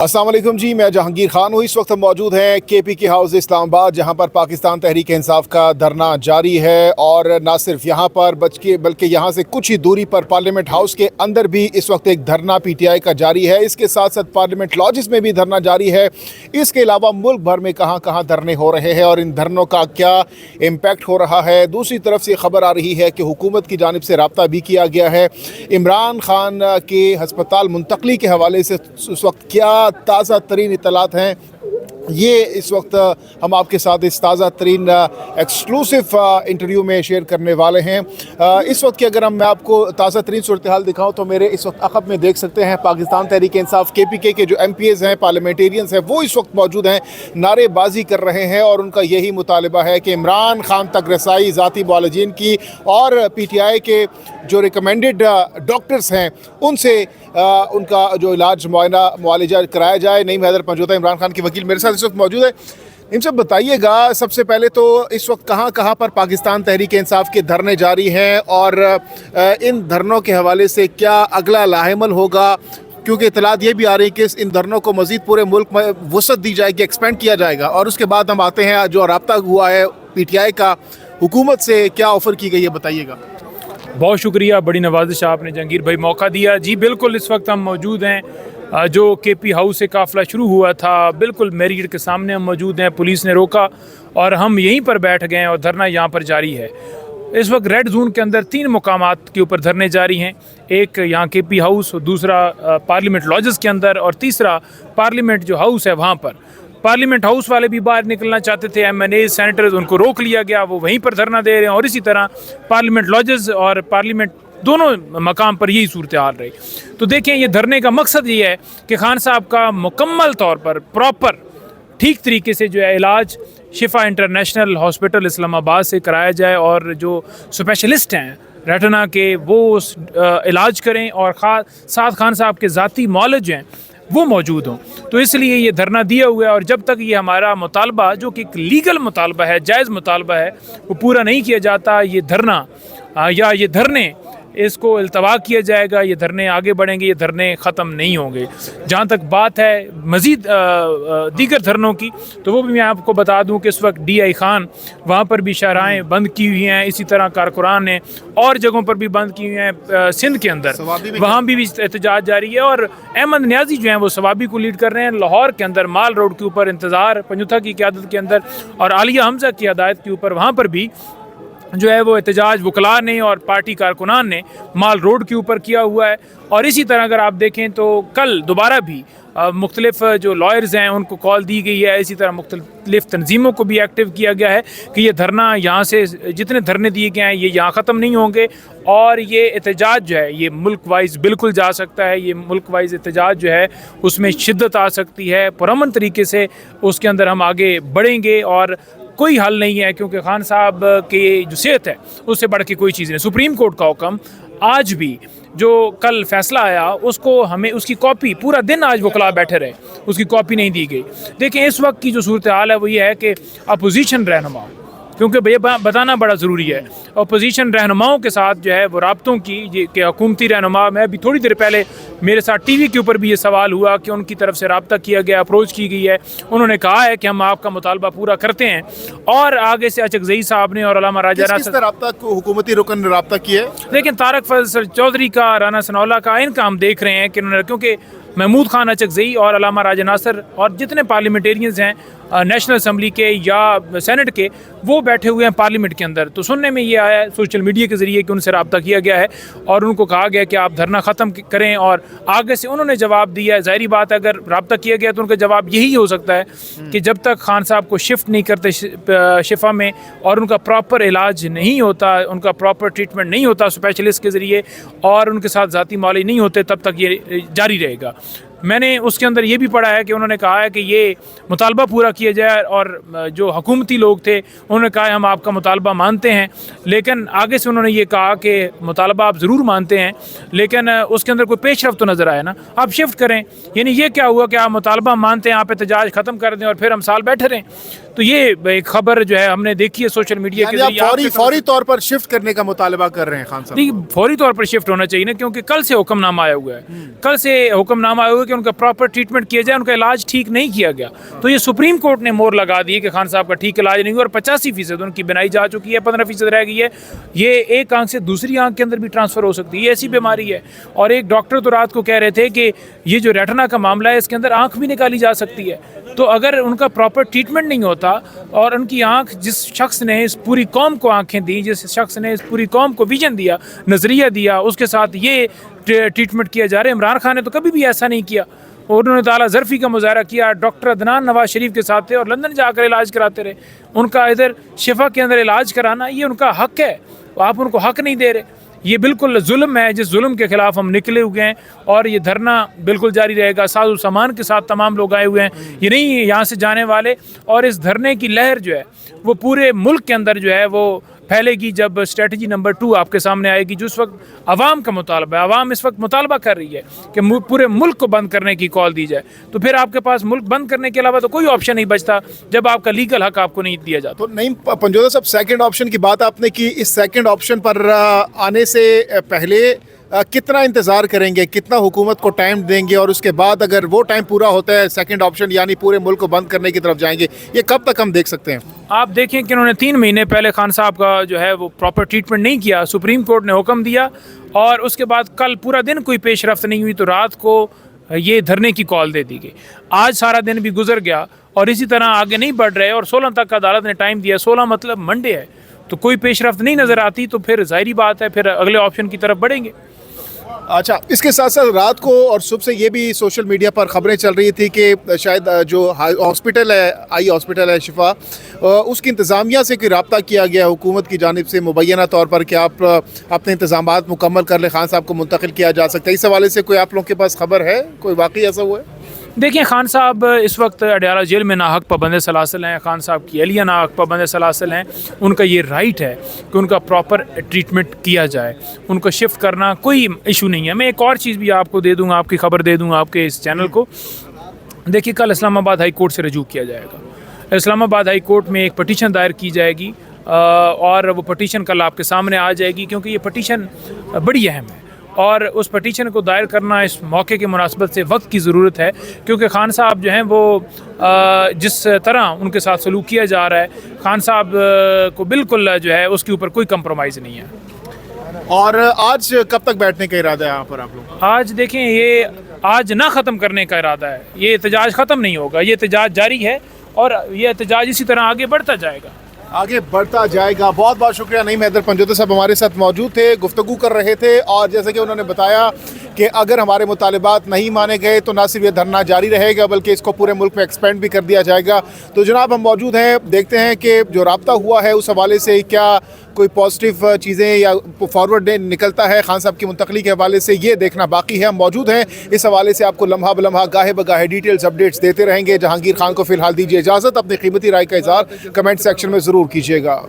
अस्सलाम वालेकुम जी, मैं जहांगीर खान हूँ। इस वक्त हम मौजूद हैं KPK हाउस इस्लामाबाद, जहाँ पर पाकिस्तान तहरीक इंसाफ का धरना जारी है। और ना सिर्फ यहाँ पर बल्कि यहाँ से कुछ ही दूरी पर पार्लियामेंट हाउस के अंदर भी इस वक्त एक धरना PTI का जारी है। इसके साथ साथ पार्लियामेंट लॉजिस में भी धरना जारी है। इसके अलावा मुल्क भर में कहाँ कहाँ धरने हो रहे हैं और इन धरनों का क्या इम्पैक्ट हो रहा है। दूसरी तरफ से खबर आ रही है कि हुकूमत की जानिब से रब्ता भी किया गया है। इमरान खान के हस्पताल मुंतकली के हवाले से उस वक्त क्या ताज़ा तरीन इत्तलात हैं, ये इस वक्त हम आपके साथ इस ताज़ा तरीन एक्सक्लूसिव इंटरव्यू में शेयर करने वाले हैं। इस वक्त की अगर मैं आपको ताज़ा तरीन सूरत हाल दिखाऊँ तो मेरे इस वक्त अक़ब में देख सकते हैं पाकिस्तान तहरीक इंसाफ KPK के जो MPs हैं, पार्लियामेंटेरियंस हैं, वो इस वक्त मौजूद हैं, नारेबाजी कर रहे हैं और उनका यही मुतालबा है कि इमरान खान तक रसाई ज़ाती मुआलजीन की और PTI के जो रिकमेंडेड डॉक्टर्स हैं उनसे उनका जो इलाज मुआलजा कराया जाए। नईम हैदर मौजूदा इमरान खान के वकील मेरे साथ इस वक्त मौजूद है। इनसे बताइएगा, सबसे पहले तो इस वक्त कहाँ कहाँ पर पाकिस्तान तहरीक इंसाफ के धरने जारी हैं और इन धरनों के हवाले से क्या अगला लाहेमल होगा, क्योंकि इतलात ये भी आ रही है कि इन धरनों को मज़ीद पूरे मुल्क में वसअत दी जाएगी, एक्सपेंड किया जाएगा। और उसके बाद हम आते हैं जो रब्ता हुआ है PTI का हुकूमत से, क्या ऑफ़र की गई है, बताइएगा। बहुत शुक्रिया, बड़ी नवाजिश आपने जहांगीर भाई मौका दिया। जी बिल्कुल, इस वक्त हम मौजूद हैं जो KP हाउस से काफ़िला शुरू हुआ था, बिल्कुल मैरिगेट के सामने हम मौजूद हैं। पुलिस ने रोका और हम यहीं पर बैठ गए और धरना यहाँ पर जारी है। इस वक्त रेड जोन के अंदर 3 मुकामात के ऊपर धरने जारी हैं। एक यहाँ KP हाउस, दूसरा पार्लियामेंट लॉजेस के अंदर और तीसरा पार्लियामेंट जो हाउस है वहाँ पर। पार्लियामेंट हाउस वाले भी बाहर निकलना चाहते थे, MNA सेनेटर्स, उनको रोक लिया गया, वो वहीं पर धरना दे रहे हैं। और इसी तरह पार्लियामेंट लॉजेस और पार्लियामेंट दोनों मकाम पर यही सूरत हाल रही। तो देखें, ये धरने का मकसद ये है कि खान साहब का मुकम्मल तौर पर प्रॉपर ठीक तरीके से जो है इलाज शिफा इंटरनेशनल हॉस्पिटल इस्लामाबाद से कराया जाए और जो स्पेशलिस्ट हैं रेटिना के वो इलाज करें और साथ खान साहब के ज़ाती मौलज हैं वो मौजूद हों। तो इसलिए ये धरना दिया हुआ है और जब तक ये हमारा मुतालबा, जो कि एक लीगल मुतालबा है, जायज़ मुतालबा है, वो पूरा नहीं किया जाता, ये धरना या ये धरने इसको इल्तवा किया जाएगा, ये धरने आगे बढ़ेंगे, ये धरने ख़त्म नहीं होंगे। जहाँ तक बात है मज़ीद दीगर धरनों की, तो वो भी मैं आपको बता दूँ कि इस वक्त DI खान वहाँ पर भी शाहराहें बंद की हुई हैं। इसी तरह कारकुरान ने और जगहों पर भी बंद की हुई हैं। सिंध के अंदर वहाँ भी एहतजाज जारी है और अहमद न्याजी जो हैं वो सवाबी को लीड कर रहे हैं। लाहौर के अंदर माल रोड के ऊपर इंतज़ार पंजुथा की क़यादत के अंदर और आलिया हमज़ा की हिदायत के ऊपर वहाँ पर भी जो है वो एहतजाज वकला ने और पार्टी कारकुनान ने माल रोड के ऊपर किया हुआ है। और इसी तरह अगर आप देखें तो कल दोबारा भी मुख्तलिफ जो लॉयर्स हैं उनको कॉल दी गई है। इसी तरह मुख्तलिफ तंजीमों को भी एक्टिव किया गया है कि ये धरना यहाँ से जितने धरने दिए गए हैं ये यहाँ ख़त्म नहीं होंगे और ये एहतजाज जो है ये मुल्क वाइज बिल्कुल जा सकता है। ये मुल्क वाइज एहतजाज जो है उसमें शिद्दत आ सकती है, पुरअमन तरीके से उसके अंदर हम आगे बढ़ेंगे और कोई हल नहीं है, क्योंकि खान साहब की जो सेहत है उससे बढ़ के कोई चीज़ नहीं। सुप्रीम कोर्ट का हुक्म आज भी जो कल फैसला आया उसको हमें उसकी कॉपी पूरा दिन आज वकला बैठे रहे, उसकी कॉपी नहीं दी गई। देखें, इस वक्त की जो सूरत हाल है वो ये है कि अपोजिशन रहनुमा, क्योंकि भैया बताना बड़ा ज़रूरी है, अपोजिशन रहनुमाओं के साथ जो है वो राब्तों की कि हुकूमती रहनुमा, मैं अभी थोड़ी देर पहले मेरे साथ TV के ऊपर भी ये सवाल हुआ कि उनकी तरफ से रब्ता किया गया, अप्रोच की गई है, उन्होंने कहा है कि हम आपका मुतालबा पूरा करते हैं। और आगे से अचकज़ई साहब ने और अल्लामा राजा हुकूमती रुकन रब्ता किया है, लेकिन तारक फजल चौधरी का, राना सनौला का, इनका हम देख रहे हैं कि उन्होंने, क्योंकि महमूद खान अचकज़ई और अल्लामा राजा नासर और जितने पार्लियामेंटेरियंस हैं नेशनल असम्बली के या सेनेट के, वो बैठे हुए हैं पार्लियामेंट के अंदर। तो सुनने में ये आया है सोशल मीडिया के ज़रिए कि उनसे रब्ता किया गया है और उनको कहा गया कि आप धरना ख़त्म करें और आगे से उन्होंने जवाब दिया है। ज़ाहिरी बात है, अगर रब्ता किया गया तो उनका जवाब यही हो सकता है कि जब तक खान साहब को शिफ्ट नहीं करते शिफा में और उनका प्रॉपर इलाज नहीं होता, उनका प्रॉपर ट्रीटमेंट नहीं होता स्पेशलिस्ट के ज़रिए और उनके साथ ज़ाती मौलवी नहीं होते, तब तक ये जारी रहेगा। मैंने उसके अंदर ये भी पढ़ा है कि उन्होंने कहा है कि ये मुतालबा पूरा किया जाए और जो हुकूमती लोग थे उन्होंने कहा हम आपका मुतालबा मानते हैं, लेकिन आगे से उन्होंने ये कहा कि मुतालबा आप ज़रूर मानते हैं लेकिन उसके अंदर कोई पेशरफ तो नज़र आए ना, आप शिफ्ट करें। यानी ये क्या हुआ कि आप मुतालबा मानते हैं, आप एहतजाज ख़त्म कर दें और फिर हम साल बैठे रहें। तो ये एक खबर जो है हमने देखी है सोशल मीडिया के जरिए, फौरी तौर पर शिफ्ट करने का मुतालबा कर रहे हैं खान साहब। फौरी तौर पर शिफ्ट होना चाहिए ना, क्योंकि कल से हुक्मनामा आया हुआ है, कल से हुक्मनामा आया हुआ है कि उनका प्रॉपर ट्रीटमेंट किया जाए, उनका इलाज ठीक नहीं किया गया। तो ये सुप्रीम कोर्ट ने मोहर लगा दी है कि खान साहब का ठीक इलाज नहीं हुआ और 85% उनकी बिनाई जा चुकी है, 15% रह गई है। ये एक आंख से दूसरी आंख के अंदर भी ट्रांसफ़र हो सकती है, ऐसी बीमारी है। और एक डॉक्टर तो रात को कह रहे थे कि ये जो रेटिना का मामला है इसके अंदर आंख भी निकाली जा सकती है। तो अगर उनका प्रॉपर ट्रीटमेंट नहीं होता और उनकी आंख, जिस शख्स ने इस पूरी कौम को आंखें दी, जिस शख्स ने इस पूरी कौम को विजन दिया, नज़रिया दिया, उसके साथ ये ट्रीटमेंट किया जा रहा है। इमरान खान ने तो कभी भी ऐसा नहीं किया। और उन्होंने ताला ज़रफ़ी का मुजाहरा किया, डॉक्टर अदनान नवाज शरीफ के साथ थे और लंदन जाकर इलाज कराते रहे। उनका इधर शिफा के अंदर इलाज कराना ये उनका हक़ है, आप उनको हक़ नहीं दे रहे। ये बिल्कुल जुल्म है, जिस जुल्म के ख़िलाफ़ हम निकले हुए हैं और ये धरना बिल्कुल जारी रहेगा। साज़ो सामान के साथ तमाम लोग आए हुए हैं, ये नहीं यहाँ से जाने वाले। और इस धरने की लहर जो है वो पूरे मुल्क के अंदर जो है वो फैलेगी जब स्ट्रेटजी नंबर 2 आपके सामने आएगी, जो इस वक्त आवाम का मुतालबा है। आवाम इस वक्त मुतालबा कर रही है कि पूरे मुल्क को बंद करने की कॉल दी जाए। तो फिर आपके पास मुल्क बंद करने के अलावा तो कोई ऑप्शन नहीं बचता जब आपका लीगल हक आपको नहीं दिया जाता। तो नहीं पंजोदा साहब, सेकंड ऑप्शन की बात आपने की, इस सेकंड ऑप्शन पर आने से पहले कितना इंतज़ार करेंगे, कितना हुकूमत को टाइम देंगे, और उसके बाद अगर वो टाइम पूरा होता है सेकंड ऑप्शन यानी पूरे मुल्क को बंद करने की तरफ जाएंगे, ये कब तक हम देख सकते हैं? आप देखें कि उन्होंने 3 महीने पहले खान साहब का जो है वो प्रॉपर ट्रीटमेंट नहीं किया, सुप्रीम कोर्ट ने हुक्म दिया और उसके बाद कल पूरा दिन कोई पेशरफ्त नहीं हुई, तो रात को ये धरने की कॉल दे दी गई। आज सारा दिन भी गुजर गया और इसी तरह आगे नहीं बढ़ रहे और 16 तक अदालत ने टाइम दिया। 16 मतलब मंडे है, तो कोई पेशरफ्त नहीं नज़र आती, तो फिर जाहिर बात है फिर अगले ऑप्शन की तरफ बढ़ेंगे। अच्छा, इसके साथ साथ रात को और सुबह से ये भी सोशल मीडिया पर खबरें चल रही थी कि शायद जो हॉस्पिटल है, आई हॉस्पिटल है शिफा, उसकी इंतज़ामिया से कोई रब्ता किया गया हुकूमत की जानिब से मुबैना तौर पर कि आप अपने इंतज़ामात मुकम्मल कर ले, खान साहब को मुंतकिल किया जा सकता है। इस हवाले से कोई आप लोगों के पास खबर है, कोई वाकई ऐसा हुआ है? देखिए, खान साहब इस वक्त अडयाला जेल में नाहक पाबंद सलासिल हैं। खान साहब की अहलिया नाहक पाबंद सलासिल हैं। उनका ये राइट है कि उनका प्रॉपर ट्रीटमेंट किया जाए, उनको शिफ्ट करना कोई इशू नहीं है। मैं एक और चीज़ भी आपको दे दूँगा, आपकी खबर दे दूँगा आपके इस चैनल को। देखिए, कल इस्लामाबाद हाई कोर्ट से रजू किया जाएगा। इस्लामाबाद हाई कोर्ट में एक पटिशन दायर की जाएगी और वो पटिशन कल आपके सामने आ जाएगी, क्योंकि ये पटिशन बड़ी अहम है और उस पटिशन को दायर करना इस मौके के मुनासबत से वक्त की ज़रूरत है, क्योंकि खान साहब जो हैं वो जिस तरह उनके साथ सलूक किया जा रहा है, खान साहब को बिल्कुल जो है उसके ऊपर कोई कंप्रोमाइज़ नहीं है। और आज कब तक बैठने का इरादा है यहाँ पर आप लोग? आज देखें, ये आज ना ख़त्म करने का इरादा है, ये एहतजाज ख़त्म नहीं होगा, ये एहतजाज जारी है और ये एहतजाज इसी तरह आगे बढ़ता जाएगा। बहुत बहुत शुक्रिया। नईम हैदर पंजोदा साहब हमारे साथ मौजूद थे, गुफ्तगू कर रहे थे और जैसे कि उन्होंने बताया कि अगर हमारे मुतालिबात नहीं माने गए तो ना सिर्फ ये धरना जारी रहेगा बल्कि इसको पूरे मुल्क में एक्सपेंड भी कर दिया जाएगा। तो जनाब, हम मौजूद हैं, देखते हैं कि जो राब्ता हुआ है उस हवाले से क्या कोई पॉजिटिव चीज़ें या फॉरवर्ड निकलता है खान साहब की मुंतकली के हवाले से, ये देखना बाकी है। हम मौजूद हैं, इस हवाले से आपको लम्हा ब लम्हा, गाहे बगाहे डिटेल्स अपडेट्स देते रहेंगे। जहांगीर खान को फ़िलहाल दीजिए इजाज़त। अपनी कीमती राय का इज़हार कमेंट सेक्शन में ज़रूर कीजिएगा।